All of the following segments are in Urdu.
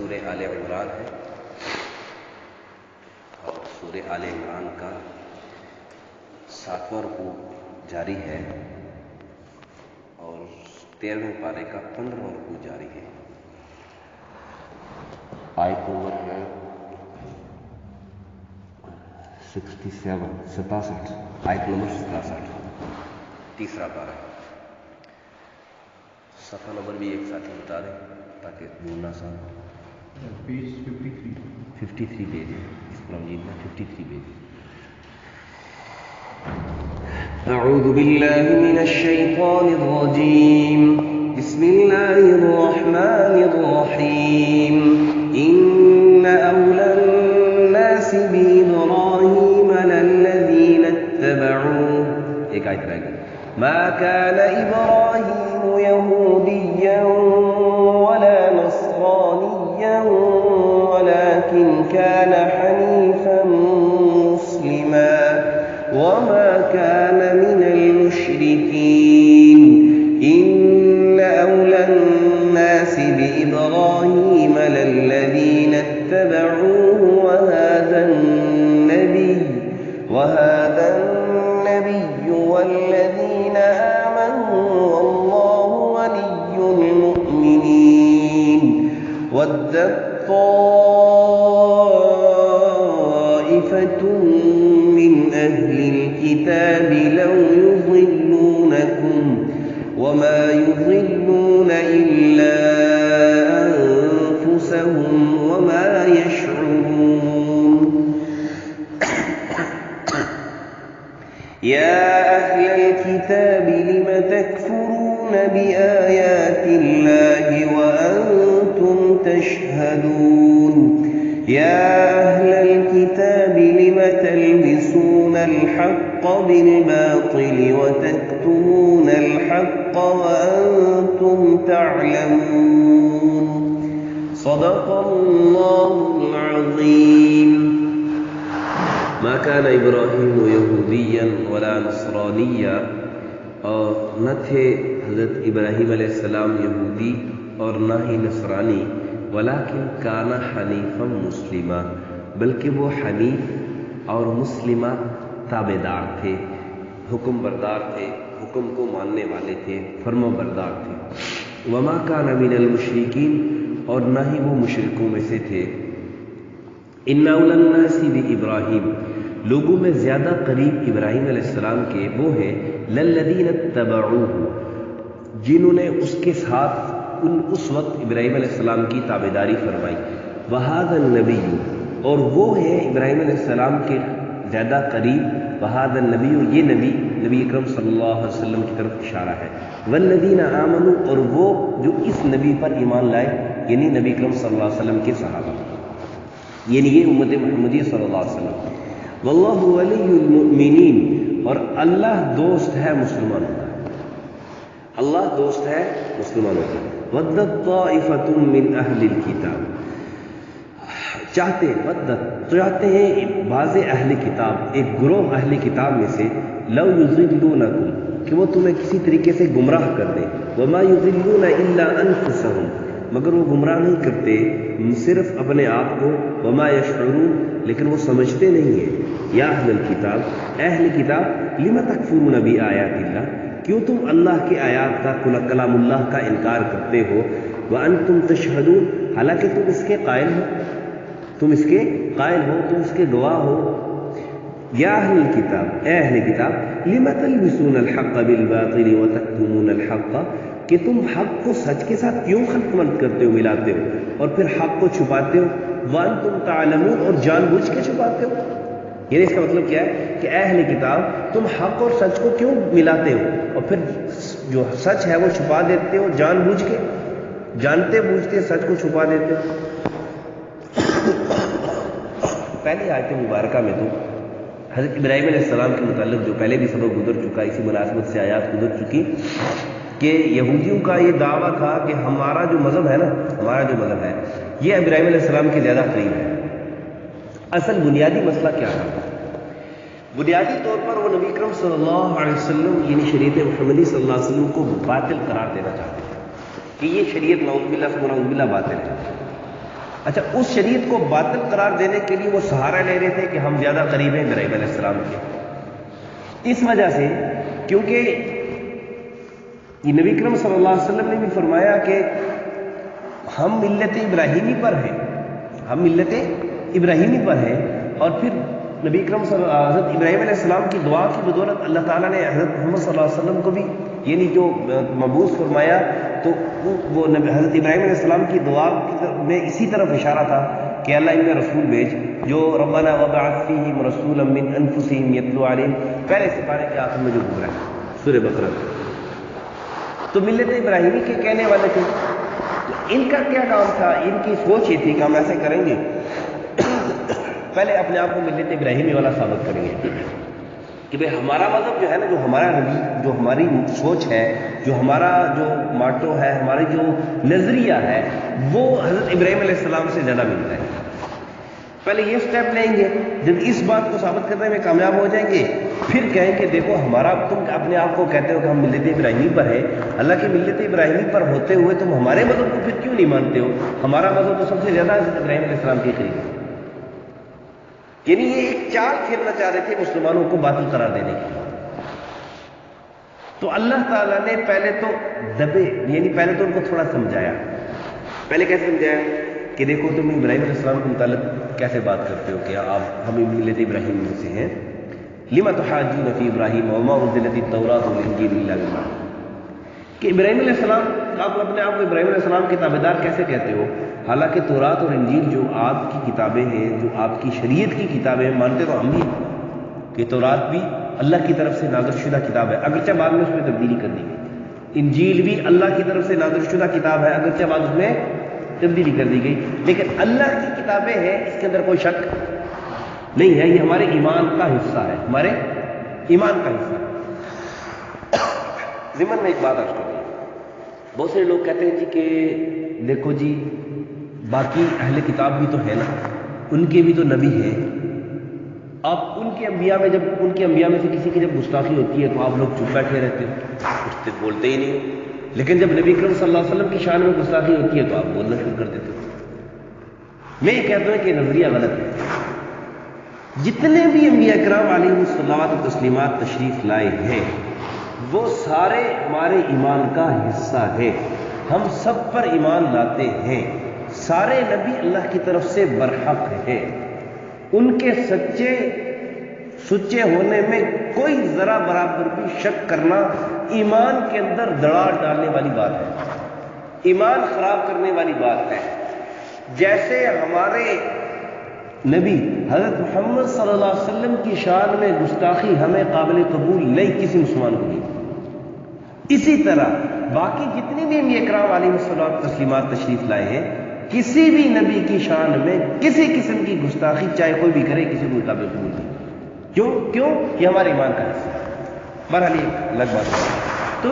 سورہ آل عمران ہے اور سورہ آل عمران کا 7واں رکوع جاری ہے اور 13ویں پارے کا 15واں رکوع جاری ہے. آیت نمبر ہے 67 آیت نمبر 67 تیسرا پارہ. صفحہ نمبر بھی ایک ساتھ ہی بتا دیں تاکہ بھولنا سا. پیج 53 پیج ہے اس قرآن مجید میں 53 پیج. اعوذ باللہ من الشیطان الرجیم بسم اللہ الرحمن الرحیم. ان اولی الناس بابراہیم للذین اتبعوه. ایک آیت رہ گئی. ما كان ابراہیم یہودیا ولا نصرانیا ولكن كان حنيفا مسلما وما كان من المشركين. إن أولى الناس بإبراهيم للذين اتبعوه وهذا النبي والذين آمنوا والله ولي المؤمنين. ودت طائفة من أهل الكتاب لو يضلونكم وما يضلون إلا أنفسهم وما يشعرون. يا أهل الكتاب لم تكفرون بآيات الله وأنتم تشهدون. يا أهل الكتاب لم تلبسون الحق بالباطل وتكتمون الحق وأنتم تعلمون. صدق الله العظيم. ما كان ابراہیم یہودیا ولا نصرانیا. اور نہ تھے حضرت ابراہیم علیہ السلام یہودی اور نہ ہی نصرانی. ولیکن کان حنیفا مسلما. بلکہ وہ حنیف اور مسلمہ تابع دار تھے، حکم بردار تھے، حکم کو ماننے والے تھے، فرما بردار تھے. وما کان من المشرکین. اور نہ ہی وہ مشرکوں میں سے تھے. ان اولی الناس بابراہیم. لوگوں میں زیادہ قریب ابراہیم علیہ السلام کے وہ ہیں للذین اتبعوه، جنہوں نے اس کے ساتھ اس وقت ابراہیم علیہ السلام کی تابعداری فرمائی. وہذا النبی. اور وہ ہے ابراہیم علیہ السلام کے زیادہ قریب. وہذا النبی. یہ نبی اکرم صلی اللہ علیہ وسلم کی طرف اشارہ ہے. والذین آمنوا. اور وہ جو اس نبی پر ایمان لائے یعنی نبی اکرم صلی اللہ علیہ وسلم کے صحابہ، یعنی یہ امت محمدی صلی اللہ علیہ وسلم. واللہ ولی المؤمنین. اور اللہ دوست ہے مسلمانوں کا. اللہ دوست ہے مسلمانوں کا. ودت طائفۃ من اہل الکتاب. چاہتے ہیں بعض اہل کتاب، ایک گروہ اہل کتاب میں سے، لو یضلونکم، کہ وہ تمہیں کسی طریقے سے گمراہ کر دیں. وما یضلون الا انفسهم. مگر وہ گمراہ نہیں کرتے صرف اپنے آپ کو. وما یشعرون. لیکن وہ سمجھتے نہیں ہیں. یا اہل الکتاب، اہل کتاب، لم تکفرون بآیات اللہ. کیوں تم اللہ کے آیات کا، کلام اللہ کا انکار کرتے ہو. وانتم تشہدون. حالانکہ تم اس کے قائل ہو، تم اس کے گواہ ہو. یا اہل الکتاب، اے اہل کتاب، لم تلبسون الحق بالباطل وتکتمون الحق. کہ تم حق کو سچ کے ساتھ کیوں خلط ملط کرتے ہو، ملاتے ہو، اور پھر حق کو چھپاتے ہو. وانتم تعلمون. اور جان بوجھ کے چھپاتے ہو. یعنی اس کا مطلب کیا ہے کہ اے اہل کتاب، تم حق اور سچ کو کیوں ملاتے ہو اور پھر جو سچ ہے وہ چھپا دیتے ہو جان بوجھ کے، جانتے بوجھتے سچ کو چھپا دیتے ہو. پہلی آیت مبارکہ میں تو حضرت ابراہیم علیہ السلام کے متعلق جو پہلے بھی سبق گزر چکا، اسی مناسبت سے آیات گزر چکی کہ یہودیوں کا یہ دعویٰ تھا کہ ہمارا جو مذہب ہے یہ ابراہیم علیہ السلام کے زیادہ قریب ہے. اصل بنیادی مسئلہ کیا تھا؟ بنیادی طور پر وہ نبی اکرم صلی اللہ علیہ وسلم یعنی شریعت محمدی صلی اللہ علیہ وسلم کو باطل قرار دینا چاہتے تھے کہ یہ شریعت نعوذ باللہ باطل ہے. اچھا، اس شریعت کو باطل قرار دینے کے لیے وہ سہارا لے رہے تھے کہ ہم زیادہ قریب ہیں ابراہیم علیہ السلام کے. اس وجہ سے کیونکہ یہ نبی کرم صلی اللہ علیہ وسلم نے بھی فرمایا کہ ہم ملت ابراہیمی پر ہیں، ہم ملت ابراہیمی پر ہیں. اور پھر نبی کرم حضرت ابراہیم علیہ السلام کی دعا کی بدولت اللہ تعالیٰ نے حضرت محمد صلی اللہ علیہ وسلم کو بھی یعنی جو مبعوث فرمایا، تو وہ حضرت ابراہیم علیہ السلام کی دعا میں اسی طرف اشارہ تھا کہ اللہ ان میں رسول بھیج، جو ربنا وبعث فیہم رسولا من انفسہم یتلو علیہم، پہلے سپارے کے آخر میں جو بول رہا ہے سورہ بقرہ. تو ملت ابراہیمی کے کہنے والے تھے. تو ان کا کیا کام تھا؟ ان کی سوچ یہ تھی کہ ہم ایسے کریں گے، پہلے اپنے آپ کو ملت ابراہیمی والا ثابت کریں گے کہ بھئی ہمارا مذہب جو ہے نا، جو ہمارا نبی، جو ہماری سوچ ہے، جو ہمارا جو ماٹو ہے، ہماری جو نظریہ ہے، وہ حضرت ابراہیم علیہ السلام سے زیادہ ملتا ہے. پہلے یہ سٹیپ لیں گے، جب اس بات کو ثابت کرنے میں کامیاب ہو جائیں گے پھر کہیں کہ دیکھو ہمارا، تم اپنے آپ کو کہتے ہو کہ ہم ملت ابراہیمی پر ہیں، اللہ کی ملت ابراہیمی پر ہوتے ہوئے تم ہمارے مذہب کو پھر کیوں نہیں مانتے ہو؟ ہمارا مذہب تو سب سے زیادہ حضرت ابراہیم علیہ السلام کے قریب ہے. یعنی یہ ایک چال کھیلنا چاہ رہے تھے مسلمانوں کو باطل قرار دینے کے. تو اللہ تعالیٰ نے پہلے تو دبے، یعنی پہلے تو ان کو تھوڑا سمجھایا. پہلے کیسے سمجھایا کہ دیکھو تم ابراہیم علیہ السلام کے متعلق کیسے بات کرتے ہو کہ آپ ہم ملت ابراہیم میں سے ہیں. لما تحاجون فی ابراہیم وما انزلت التوراۃ والانجیل الا بالحق، کہ ابراہیم علیہ السلام، آپ اپنے آپ کو ابراہیم علیہ السلام کے تابع دار کیسے کہتے ہو، حالانکہ تورات اور انجیل جو آپ کی کتابیں ہیں، جو آپ کی شریعت کی کتابیں ہیں، مانتے تو ہم بھی کہ تورات بھی اللہ کی طرف سے نازل شدہ کتاب ہے، اگرچہ بعد میں اس میں تبدیلی کر دی گئی. انجیل بھی اللہ کی طرف سے نازل شدہ کتاب ہے، اگرچہ بعد اس میں تبدیلی کر دی گئی، لیکن اللہ کی کتابیں ہیں، اس کے اندر کوئی شک نہیں ہے. یہ ہمارے ایمان کا حصہ ہے، ہمارے ایمان کا حصہ ہے. ضمن میں ایک بات عرض کروں، بہت سے لوگ کہتے ہیں جی کہ دیکھو جی باقی اہل کتاب بھی تو ہے نا، ان کے بھی تو نبی ہیں، آپ ان کے انبیاء میں، جب ان کے انبیاء میں سے کسی کی جب گستاخی ہوتی ہے تو آپ لوگ چپ بیٹھے رہتے ہو، کچھ بولتے ہی نہیں ہو، لیکن جب نبی کریم صلی اللہ علیہ وسلم کی شان میں گستاخی ہوتی ہے تو آپ بولنا شروع کر دیتے ہو. میں یہ کہتا ہوں کہ نظریہ غلط ہے. جتنے بھی انبیاء کرام علیہ الصلوات و تسلیمات تشریف لائے ہیں وہ سارے ہمارے ایمان کا حصہ ہے، ہم سب پر ایمان لاتے ہیں. سارے نبی اللہ کی طرف سے برحق ہیں، ان کے سچے ہونے میں کوئی ذرا برابر بھی شک کرنا ایمان کے اندر دراڑ ڈالنے والی بات ہے، ایمان خراب کرنے والی بات ہے. جیسے ہمارے نبی حضرت محمد صلی اللہ علیہ وسلم کی شان میں گستاخی ہمیں قابل قبول نہیں کسی مسلمان کو نہیں، اسی طرح باقی جتنے بھی انبیاء کرام علیہ الصلوۃ تسلیمات تشریف لائے ہیں، کسی بھی نبی کی شان میں کسی قسم کی گستاخی چاہے کوئی بھی کرے کسی کو قابل قبول نہیں. کیوں یہ ہمارے ایمان کا حصہ ہے. بہرحال یہ الگ بات ہے. تو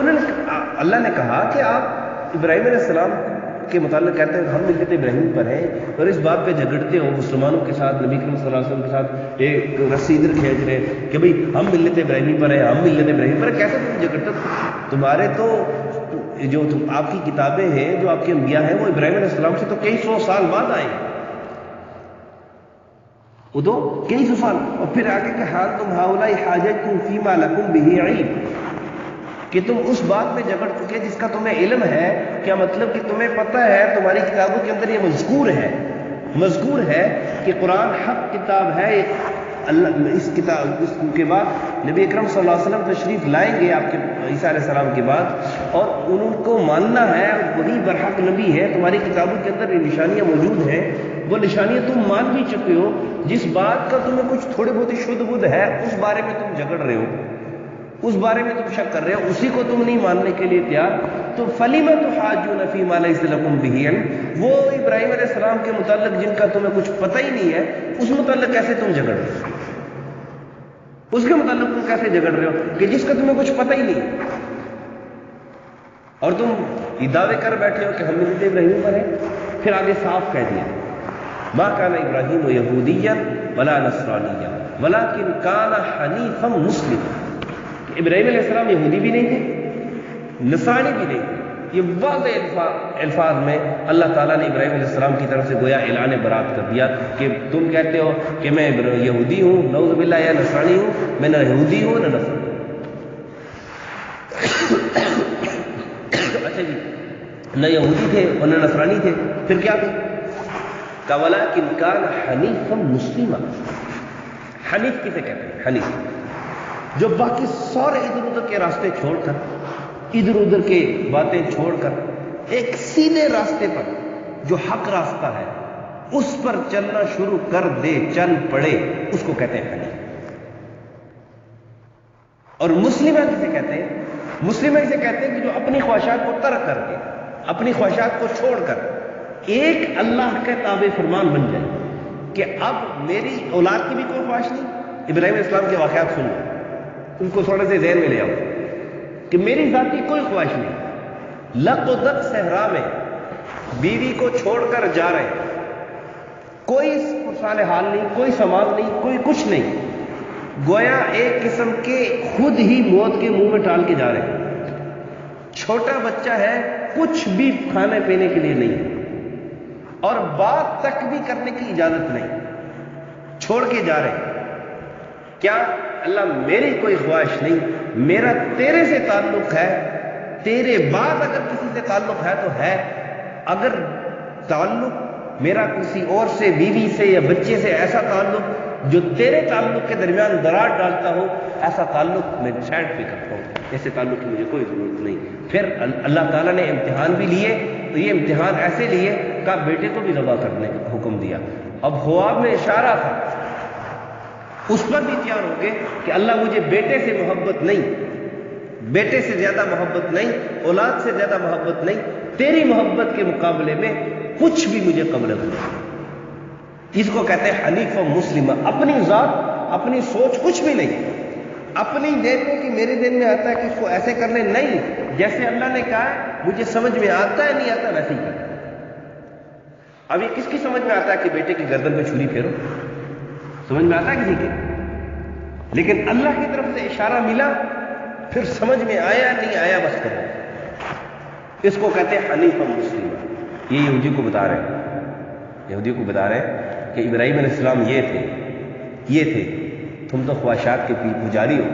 اللہ نے کہا کہ آپ ابراہیم علیہ السلام کے متعلق کہتے ہیں ہم ملت ابراہیم پر ہیں، اور اس بات پہ جھگڑتے ہو مسلمانوں کے ساتھ، نبی کریم صلی اللہ علیہ وسلم کے ساتھ ایک رسی ادھر کھینچ رہے کہ بھئی ہم ملت ابراہیم پر ہیں، ہم ملت ابراہیم پر ہیں. کیسے تم جھگڑتے ہو؟ تمہارے تو جو آپ کی کتابیں ہیں، جو آپ کے انبیاء ہیں، وہ ابراہیم علیہ السلام سے تو کئی سو سال بعد آئے ہیں، وہ تو کئی سو سال. اور پھر آگے کہ حال تم ہاؤلائی حاجتکم فیما لکم بہ علم، کہ تم اس بات میں جھگڑ چکے جس کا تمہیں علم ہے. کیا مطلب کہ تمہیں پتہ ہے، تمہاری کتابوں کے اندر یہ مذکور ہے کہ قرآن حق کتاب ہے. اس کے بعد نبی اکرم صلی اللہ علیہ وسلم تشریف لائیں گے آپ کے عیسیٰ علیہ السلام کے بعد، اور ان کو ماننا ہے وہی برحق نبی ہے. تمہاری کتابوں کے اندر یہ نشانیاں موجود ہیں، وہ نشانیاں تم مان بھی چکے ہو. جس بات کا تمہیں کچھ تھوڑی بہت شدھ بدھ ہے اس بارے میں تم جھگڑ رہے ہو، اس بارے میں تم شک کر رہے ہو، اسی کو تم نہیں ماننے کے لیے تیار. تو فَلِمَ تُحَاجُّونَ فِي مَا لَيْسَ لَكُمْ بِهِ عِلْمٌ، وہ ابراہیم علیہ السلام کے متعلق جن کا تمہیں کچھ پتہ ہی نہیں ہے، اس متعلق کیسے تم جھگڑ رہے ہو؟ اس کے متعلق تم کیسے جھگڑ رہے ہو کہ جس کا تمہیں کچھ پتہ ہی نہیں، اور تم یہ دعوے کر بیٹھے ہو کہ ہم ملت ابراہیم پر ہیں. پھر آگے صاف کہہ دیا ما کان ابراہیم یہودیا ولا نصرانیا ولکن کان حنیفا مسلما. ابراہیم علیہ السلام یہودی بھی نہیں تھے، نصرانی بھی نہیں تھے، یہ واضح الفاظ میں اللہ تعالیٰ نے ابراہیم علیہ السلام کی طرف سے گویا اعلان برات کر دیا کہ تم کہتے ہو کہ میں یہودی ہوں، نعوذ باللہ، یا نصرانی ہوں، میں نہ یہودی ہوں نہ نصرانی۔ اچھا جی، نہ یہودی تھے اور نہ نصرانی تھے، پھر کیا تھے؟ وَلَٰكِنْ كَانَ حَنِيفًا مُسْلِمًا۔ حنیف کسے کہتے ہیں؟ حنیف جو باقی سارے ادھر ادھر کے راستے چھوڑ کر، ادھر ادھر کے باتیں چھوڑ کر ایک سیدھے راستے پر جو حق راستہ ہے اس پر چلنا شروع کر دے، چل پڑے، اس کو کہتے ہیں حنیف۔ اور مسلمہ کسے کہتے ہیں؟ مسلمہ اسے کہتے ہیں کہ جو اپنی خواہشات کو ترک کر کے، اپنی خواہشات کو چھوڑ کر ایک اللہ کے تابع فرمان بن جائے کہ اب میری اولاد کی بھی کوئی خواہش نہیں۔ ابراہیم علیہ السلام کے واقعات سنو، ان کو تھوڑے سے ذہن میں لے آؤ کہ میری ذاتی کوئی خواہش نہیں، لقدت صحرا میں بیوی کو چھوڑ کر جا رہے ہیں، کوئی صالحال نہیں، کوئی سماج نہیں، کوئی کچھ نہیں، گویا ایک قسم کے خود ہی موت کے منہ میں ٹال کے جا رہے ہیں۔ چھوٹا بچہ ہے، کچھ بھی کھانے پینے کے لیے نہیں، اور بات تک بھی کرنے کی اجازت نہیں، چھوڑ کے جا رہے ہیں۔ کیا اللہ میری کوئی خواہش نہیں، میرا تیرے سے تعلق ہے، تیرے بعد اگر کسی سے تعلق ہے تو ہے، اگر تعلق میرا کسی اور سے، بیوی سے یا بچے سے ایسا تعلق جو تیرے تعلق کے درمیان دراڑ ڈالتا ہو، ایسا تعلق میں سائڈ پہ کرتا ہوں، ایسے تعلق کی مجھے کوئی ضرورت نہیں۔ پھر اللہ تعالیٰ نے امتحان بھی لیے، تو یہ امتحان ایسے لیے کہ بیٹے کو بھی ذبح کرنے کا حکم دیا۔ اب خواب میں اشارہ تھا، اس پر بھی تیار ہو گئے کہ اللہ مجھے بیٹے سے محبت نہیں، بیٹے سے زیادہ محبت نہیں، اولاد سے زیادہ محبت نہیں، تیری محبت کے مقابلے میں کچھ بھی مجھے قبل نہیں۔ اس کو کہتے ہیں حنیف و مسلمہ۔ اپنی ذات، اپنی سوچ کچھ بھی نہیں، اپنی دین میں کہ میرے دین میں آتا ہے کہ اس کو ایسے کرنے، نہیں، جیسے اللہ نے کہا ہے مجھے سمجھ میں آتا ہے نہیں آتا ویسے ہی کرتا۔ اب یہ کس کی سمجھ میں آتا ہے کہ بیٹے کی گردن پہ چھری پھیرو؟ سمجھ میں آتا ہے کسی کے؟ لیکن اللہ کی طرف سے اشارہ ملا، پھر سمجھ میں آیا نہیں آیا بس کرو۔ اس کو کہتے ہیں حنیف و مسلم۔ یہ یہودی کو بتا رہے ہیں، یہودی کو بتا رہے ہیں کہ ابراہیم علیہ السلام یہ تھے، تم تو خواہشات کے پجاری ہو،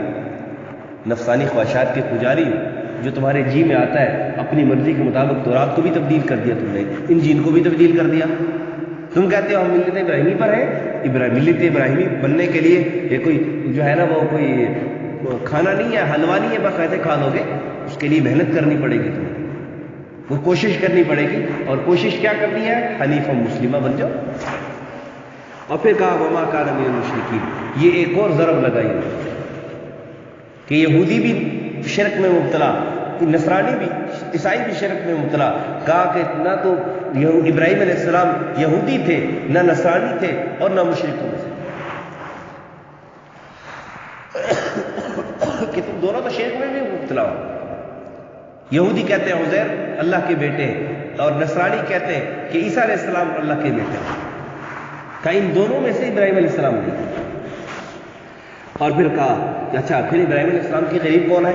نفسانی خواہشات کے پجاری ہو، جو تمہارے جی میں آتا ہے اپنی مرضی کے مطابق تورات کو بھی تبدیل کر دیا، تم نے انجیل کو بھی تبدیل کر دیا۔ تم کہتے ہو ہم ملت ابراہیمی پر ہیں، ملت ابراہیمی بننے کے لیے یہ کوئی جو ہے نا وہ کوئی کھانا نہیں ہے، حلوہ نہیں ہے بس ایسے کھا لو گے، اس کے لیے محنت کرنی پڑے گی، تمہیں وہ کوشش کرنی پڑے گی، اور کوشش کیا کرنی ہے؟ حنیف و مسلمہ بن جاؤ۔ اور پھر کہا وما کان من المشرکین۔ یہ ایک اور ضرب لگائی کہ یہودی بھی شرک میں مبتلا، نصرانی بھی، عیسائی بھی شرک میں مبتلا۔ کہا کہ نہ تو ابراہیم علیہ السلام یہودی تھے، نہ نصرانی تھے، اور نہ مشرکوں میں سے، کہ تم دونوں تو شرک میں بھی مبتلا ہو۔ یہودی کہتے ہیں عزیر اللہ کے بیٹے ہیں، اور نصرانی کہتے ہیں کہ عیسیٰ علیہ السلام اللہ کے بیٹے ہیں۔ کہ ان دونوں میں سے ابراہیم علیہ السلام نہیں۔ اور پھر کہا کہ اچھا پھر ابراہیم علیہ السلام کے قریب کون ہے؟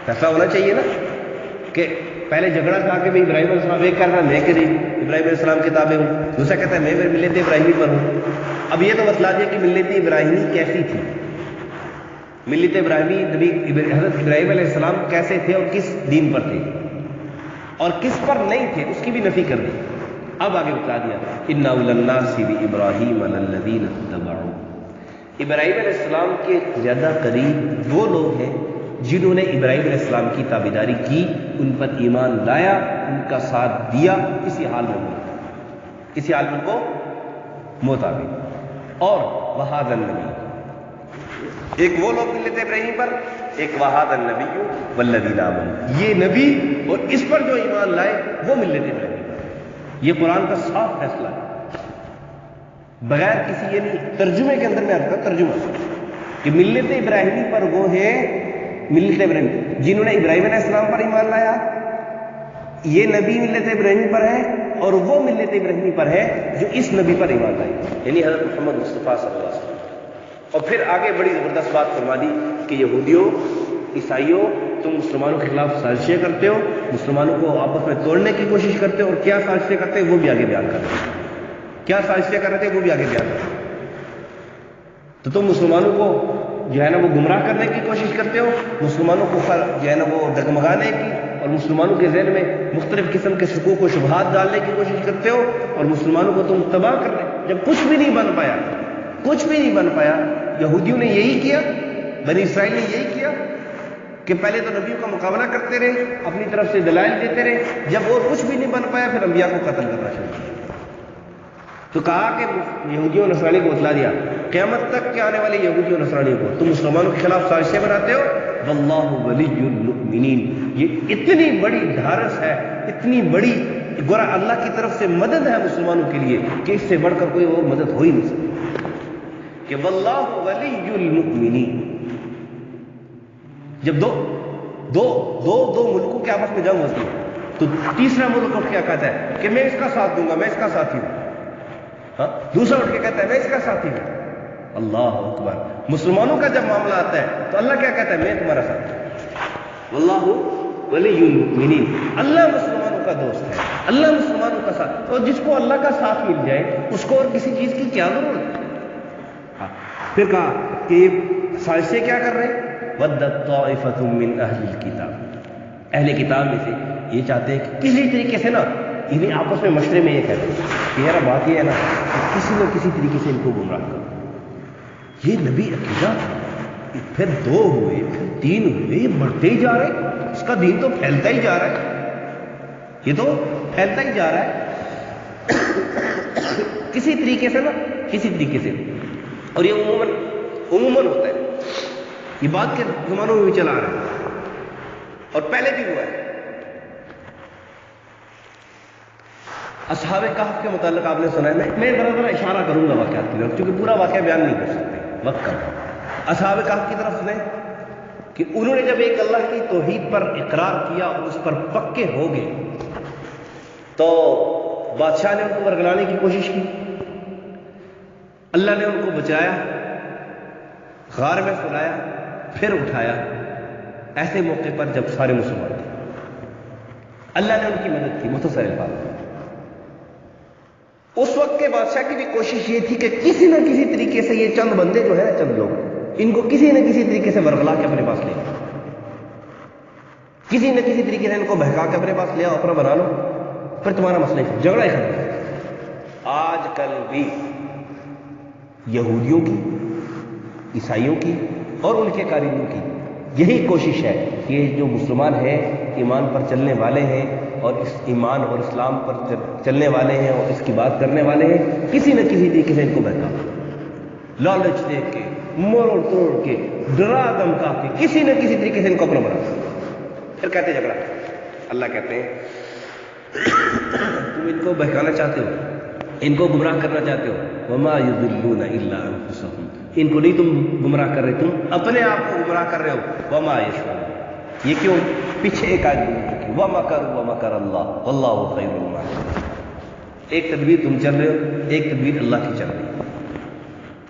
ایسا ہونا چاہیے نا کہ پہلے جھگڑا تھا کہ میں ابراہیم علیہ السلام، ایک کہہ رہا میں قریب ابراہیم علیہ السلام کے تابع ہوں، دوسرا کہتا ہے میں ملت ابراہیمی پر ہوں۔ اب یہ تو بتلا دیا کہ ملت ابراہیمی کیسی تھی، ملت ابراہیمی نبی حضرت ابراہیم علیہ السلام کیسے تھے اور کس دین پر تھے اور کس پر نہیں تھے، اس کی بھی نفی کر دی۔ اب آگے بتا دیا اِنَّ أَوْلَى النَّاسِ بِإِبْرَاهِيمَ لَلَّذِينَ اتَّبَعُوهُ۔ ابراہیم علیہ السلام کے زیادہ قریب وہ لوگ ہیں جنہوں نے ابراہیم علیہ السلام کی تابعداری کی، ان پر ایمان لایا، ان کا ساتھ دیا، اسی حال میں موت، اسی حال میں کو موت آ گئی۔ اور وَهَٰذَا النَّبِيُّ، ایک وہ لوگ ملت ابراہیم پر، ایک وَهَٰذَا النَّبِيُّ وَالَّذِينَ آمَنُوا، یہ نبی اور اس پر جو ایمان لائے وہ ملت ابراہیم پر۔ یہ قرآن کا صاف فیصلہ ہے، بغیر کسی یہ نہیں ترجمے کے اندر میں آپ کا ترجمہ کہ ملت ابراہیمی پر وہ ہے، ملت ابراہیم جنہوں نے ابراہیم علیہ السلام پر ایمان لایا، یہ نبی ملت ابراہیمی پر ہے، اور وہ ملت ابراہیمی پر ہے جو اس نبی پر ایمان لائی، یعنی حضرت محمد مصطفیٰ صلی اللہ علیہ وسلم۔ اور پھر آگے بڑی زبردست بات فرما دی کہ یہودیوں، عیسائیوں، تم مسلمانوں کے خلاف سازشیں کرتے ہو، مسلمانوں کو آپس میں توڑنے کی کوشش کرتے ہو، اور کیا سازشیں کرتے ہیں وہ بھی آگے بیان کرتے ہیں، کیا سازشیں کر رہے تھے وہ بھی آگے بیان کرتے ہیں۔ تو تم مسلمانوں کو جو ہے نا وہ گمراہ کرنے کی کوشش کرتے ہو، مسلمانوں کو جو ہے نا وہ ڈگمگانے کی اور مسلمانوں کے ذہن میں مختلف قسم کے شکوک و شبہات ڈالنے کی کوشش کرتے ہو، اور مسلمانوں کو تم تباہ کرنے، جب کچھ بھی نہیں بن پایا، کچھ بھی نہیں بن پایا۔ یہودیوں نے یہی کیا، بنی اسرائیل نے یہی کیا کہ پہلے تو نبیوں کا مقابلہ کرتے رہے، اپنی طرف سے دلائل دیتے رہے، جب اور کچھ بھی نہیں بن پایا پھر انبیاء کو قتل کرنا شروع کیا۔ تو کہا کہ یہودیوں نصرانی کو بتلا دیا قیامت تک کے آنے والے یہودیوں نصرانیوں کو تم مسلمانوں کے خلاف سازشیں بناتے ہو، واللہ ولی المؤمنین، یہ اتنی بڑی ڈھارس ہے، اتنی بڑی گورا اللہ کی طرف سے مدد ہے مسلمانوں کے لیے کہ اس سے بڑھ کر کوئی اور مدد ہو ہی نہیں سکتی، کہ واللہ ولی المؤمنین۔ جب دو ملکوں کے آپس میں جنگ ہوتی ہے تو تیسرا ملک اٹھ کے کہتا ہے کہ میں اس کا ساتھ دوں گا، میں اس کا ساتھی ہوں، ہاں، دوسرا اٹھ کے کہتا ہے میں اس کا ساتھی ہوں۔ اللہ اکبر۔ مسلمانوں کا جب معاملہ آتا ہے تو اللہ کیا کہتا ہے؟ میں تمہارا ساتھی ہوں، واللہ ولی المؤمنین۔ اللہ مسلمانوں کا دوست ہے، اللہ مسلمانوں کا ساتھ، اور جس کو اللہ کا ساتھ مل جائے اس کو اور کسی چیز کی کیا ضرورت ہے؟ پھر کہا کہ یہ سازشیں کیا کر رہے ہیں؟ وَدَّتْ طَائِفَةٌ مِّنْ أَهْلِ الْكِتَابِ، اہل کتاب میں سے یہ چاہتے ہیں کہ کسی طریقے سے نا انہیں آپس میں مشورے میں یہ کہتے ہیں کہ یار بات یہ ہے نا کہ کسی نہ کسی طریقے سے ان کو گمراہ کرو۔ یہ نبی عقیدہ، پھر 2 ہوئے، پھر 3 ہوئے، یہ بڑھتے ہی جا رہے، اس کا دین تو پھیلتا ہی جا رہا ہے، یہ تو پھیلتا ہی جا رہا ہے کسی طریقے سے نا، کسی طریقے سے۔ اور یہ عموماً ہوتا ہے، یہ بات کے زمانوں میں بھی چلا رہا ہے اور پہلے بھی ہوا ہے۔ اصحاب کہف کے متعلق آپ نے سنا ہے، میں ذرا اشارہ کروں گا واقعات کی طرف، کیونکہ پورا واقعہ بیان نہیں کر سکتے، وقت کم۔ اصحاب کہف کی طرف سنیں کہ انہوں نے جب ایک اللہ کی توحید پر اقرار کیا اور اس پر پکے ہو گئے تو بادشاہ نے ان کو ورگلانے کی کوشش کی، اللہ نے ان کو بچایا، غار میں سلایا، پھر اٹھایا، ایسے موقع پر جب سارے مسلمان تھے اللہ نے ان کی مدد کی۔ مختصر الفاظ میں اس وقت کے بادشاہ کی بھی کوشش یہ تھی کہ کسی نہ کسی طریقے سے یہ چند بندے جو ہے نا، چند لوگ، ان کو کسی نہ کسی طریقے سے ورغلا کے اپنے پاس لے، کسی نہ کسی طریقے سے ان کو بہکا کے اپنے پاس لیا، اپنا بنا لو، پھر تمہارا مسئلہ ہی جھگڑا ہی ختم۔ آج کل بھی یہودیوں کی، عیسائیوں کی اور ان کے قائدین کی یہی کوشش ہے کہ جو مسلمان ہیں، ایمان پر چلنے والے ہیں اور اس ایمان اور اسلام پر چلنے والے ہیں اور اس کی بات کرنے والے ہیں، کسی نہ کسی طریقے سے ان کو بہکا، لالچ دے کے، موڑ توڑ کے، ڈرا دھمکا کے، کسی نہ کسی طریقے سے ان کو اپنا بنا، پھر کہتے ہیں جھگڑا۔ اللہ کہتے ہیں تم ان کو بہکانا چاہتے ہو، ان کو گمراہ کرنا چاہتے ہو، وما یضلون الا انفسهم، ان کو نہیں تم گمراہ کر رہے، تم اپنے آپ کو گمراہ کر رہے ہو، وما یشعرون۔ یہ کیوں؟ پیچھے ایک آیت گزر چکی، ومکروا ومکر اللہ واللہ خیر الماکرین۔ ایک تدبیر تم چل رہے ہو، ایک تدبیر اللہ کی چل رہی ہے،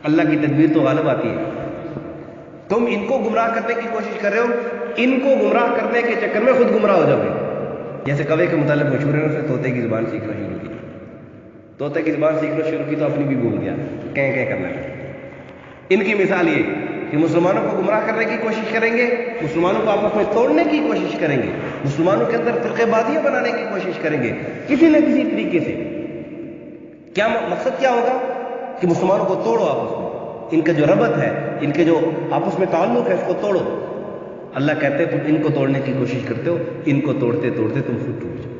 اللہ کی تدبیر تو غالب آتی ہے۔ تم ان کو گمراہ کرنے کی کوشش کر رہے ہو، ان کو گمراہ کرنے کے چکر میں خود گمراہ ہو جاؤ گے۔ جیسے کوے کے متعلق مشہور ہے، اس نے طوطے کی زبان سیکھنا شروع کی، طوطے کی زبان سیکھنا شروع کی تو اپنی بھی بھول گیا، کہیں کرنا ہے۔ ان کی مثال یہ کہ مسلمانوں کو گمراہ کرنے کی کوشش کریں گے، مسلمانوں کو آپس میں توڑنے کی کوشش کریں گے، مسلمانوں کے اندر فرقے بازیاں بنانے کی کوشش کریں گے کسی نہ کسی طریقے سے۔ کیا مقصد کیا ہوگا؟ کہ مسلمانوں کو توڑو، آپس میں ان کا جو ربط ہے، ان کے جو آپس میں تعلق ہے، اس کو توڑو۔ اللہ کہتے ہیں تم ان کو توڑنے کی کوشش کرتے ہو، ان کو توڑتے توڑتے تم خود ٹوٹ جاؤ۔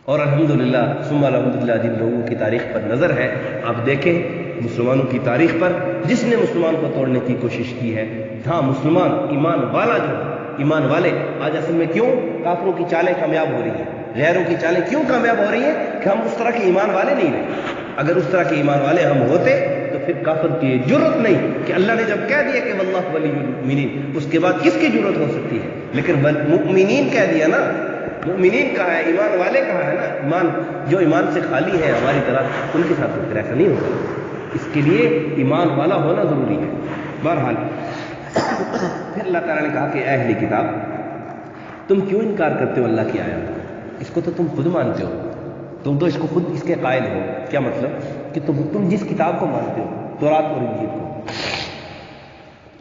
اور الحمدللہ ثم الحمدللہ جن لوگوں کی تاریخ پر نظر ہے، آپ دیکھیں مسلمانوں کی تاریخ پر جس نے مسلمان کو توڑنے کی کوشش کی ہے، ہاں مسلمان ایمان والا جو ایمان والے آج اصل میں کیوں کافروں کی چالیں کامیاب ہو رہی ہیں، غیروں کی چالیں کیوں کامیاب ہو رہی ہیں؟ کہ ہم اس طرح کے ایمان والے نہیں رہے۔ اگر اس طرح کے ایمان والے ہم ہوتے تو پھر کافر کی جرت نہیں کہ اللہ نے جب کہہ دیا کہ واللہ ولی المؤمنین، اس کے بعد کس کی جرت ہو سکتی ہے؟ لیکن مؤمنین کہہ دیا نا، مؤمنین کہا ہے، ایمان والے کہا ہے نا، ایمان جو ایمان سے خالی ہے ہماری طرح، ان کے ساتھ پھر ایسا نہیں ہوگا۔ اس کے لیے ایمان والا ہونا ضروری ہے۔ بہرحال پھر اللہ تعالیٰ نے کہا کہ اے اہل کتاب تم کیوں انکار کرتے ہو اللہ کی آیات؟ اس کو تو تم خود مانتے ہو، تم تو اس کو خود اس کے قائل ہو۔ کیا مطلب کہ تم جس کتاب کو مانتے ہو، تورات اور انجیل کو،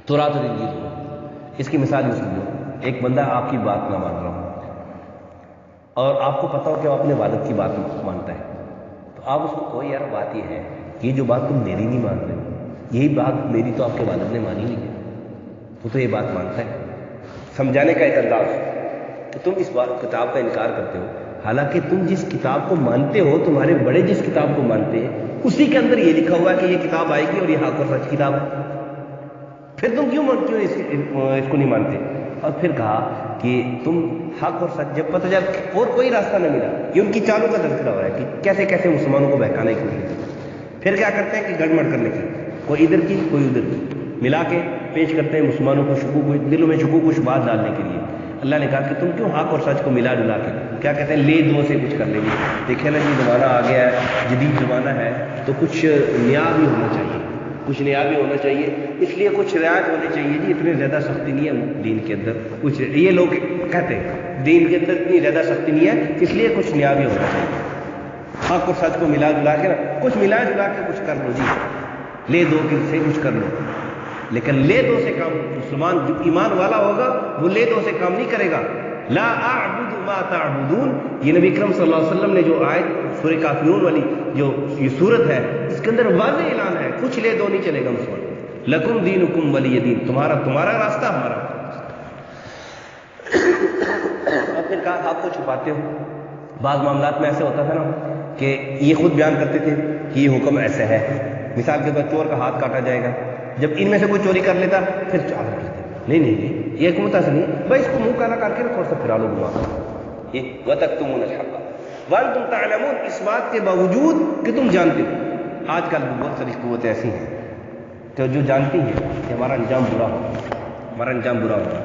تورات اور انجیل کو، اس کی مثال یوں سمجھو، ایک بندہ آپ کی بات نہ مان رہا ہو اور آپ کو پتا ہو کہ وہ اپنے والد کی بات مانتا ہے، تو آپ اس کو کوئی یار بات یہ ہے، یہ جو بات تم میری نہیں مان رہے، یہی بات میری تو آپ کے والد نے مانی ہوئی ہے، تو یہ بات مانتا ہے۔ سمجھانے کا ایک انداز کہ تم اس بات کتاب کا انکار کرتے ہو، حالانکہ تم جس کتاب کو مانتے ہو، تمہارے بڑے جس کتاب کو مانتے ہیں، اسی کے اندر یہ لکھا ہوا ہے کہ یہ کتاب آئے گی اور یہ حق اور سچ کتاب ہے، پھر تم کیوں اس کو نہیں مانتے؟ اور پھر کہا کہ تم حق اور سچ جب پتہ چلا اور کوئی راستہ نہ ملا، یہ ان کی چالوں کا تذکرہ ہو رہا ہے کہ کیسے کیسے مسلمانوں کو بہکانے کی کوشش کی، پھر کیا کرتے ہیں کہ گڑبڑ کرنے کی، کوئی ادھر کی کوئی ادھر کی، ملا کے پیش کرتے ہیں مسلمانوں کو دلوں میں شکوک و شبہات ڈالنے کے لیے۔ اللہ نے کہا کہ تم کیوں حق اور سچ کو ملا جلا کے کیا کہتے ہیں لے دو سے کچھ کر لیں گے؟ دیکھیں نا جی، زمانہ آ گیا ہے، جدید زمانہ ہے، تو کچھ نیا بھی ہونا چاہیے، کچھ نیا بھی ہونا چاہیے، اس لیے کچھ رعایت ہونی چاہیے جی، اتنی زیادہ سختی نہیں ہے دین کے اندر، کچھ یہ لوگ کہتے ہیں دین کے اندر اتنی زیادہ سختی نہیں ہے، اس لیے کچھ نیا بھی ہونا چاہیے، حق اور سچ کو ملا جلا کے نا کچھ ملا جلا کے کچھ کر لو جی، لے دو سے کچھ کر لو، لیکن لے دو سے کام، مسلمان جو ایمان والا ہوگا وہ لے دو سے کام نہیں کرے گا۔ لا اعبد ما تعبدون، یہ نبی اکرم صلی اللہ علیہ وسلم نے جو آیت سورہ کافرون والی جو یہ صورت ہے، اس کے اندر واضح اعلان ہے، کچھ لے دو نہیں چلے گا مسلمان، لکم دینکم ولی دین، تمہارا راستہ ہمارا راستہ۔ اور پھر کہا آپ کو چھپاتے ہو، بعض معاملات میں ایسے ہوتا تھا نا کہ یہ خود بیان کرتے تھے کہ یہ حکم ایسے ہے، مثال کے طور چور کا ہاتھ کاٹا جائے گا، جب ان میں سے کوئی چوری کر لیتا پھر چادر کرتے، نہیں یہ حکومت ایسے نہیں بھائی، اس کو منہ کالا کر کے تھوڑا سا پھرا لو گھما، یہ وَتَكْتُمُونَ الْحَقَّ وَأَنْتُمْ تَعْلَمُونَ، اس بات کے باوجود کہ تم جانتے ہو۔ آج کل بہت ساری قوتیں ایسی ہیں کہ جو جانتی ہیں کہ ہمارا انجام برا ہوگا،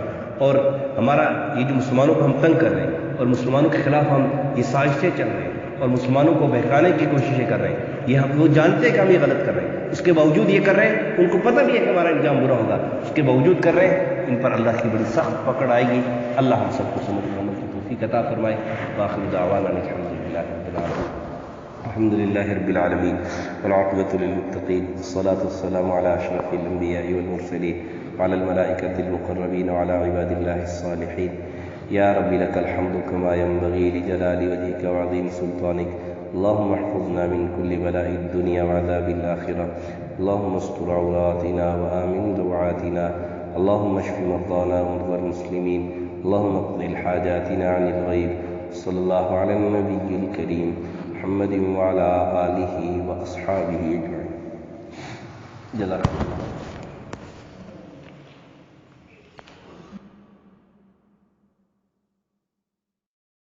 اور ہمارا یہ جو مسلمانوں کو ہم تنگ کر رہے ہیں اور مسلمانوں کے خلاف ہم یہ سازشیں چل رہے ہیں اور مسلمانوں کو بہکانے کی کوششیں کر رہے ہیں، یہ ہم وہ جانتے ہیں کہ ہم یہ غلط کر رہے ہیں، اس کے باوجود یہ کر رہے ہیں، ان کو پتہ بھی ہے کہ ہمارا انجام برا ہوگا، اس کے باوجود کر رہے ہیں، ان پر اللہ کی بڑی سخت پکڑ آئے گی۔ اللہ ہم سب کو سمجھ عمل کی توفیق عطا فرمائے۔ وآخر دعوانا الحمد للہ رب العالمین والعاقبۃ للمتقین، والصلاة والسلام علی اشرف الانبیاء والمرسلین وعلى الملائکۃ المقربین وعلى عباد اللہ الصالحین۔ یا رب لک الحمد کما ينبغی لجلال وجهک وعظیم سلطانک، اللهم احفظنا من كل بلاء الدنيا وعذاب الآخرة، اللهم استر عوراتنا وآمن روعاتنا، اللهم اشف مرضانا ومرضى المسلمين، اللهم اقض حاجاتنا عن الغيب، صلى الله على النبي الكريم محمد وعلى آله وأصحابه أجمعين۔ جزاكم الله۔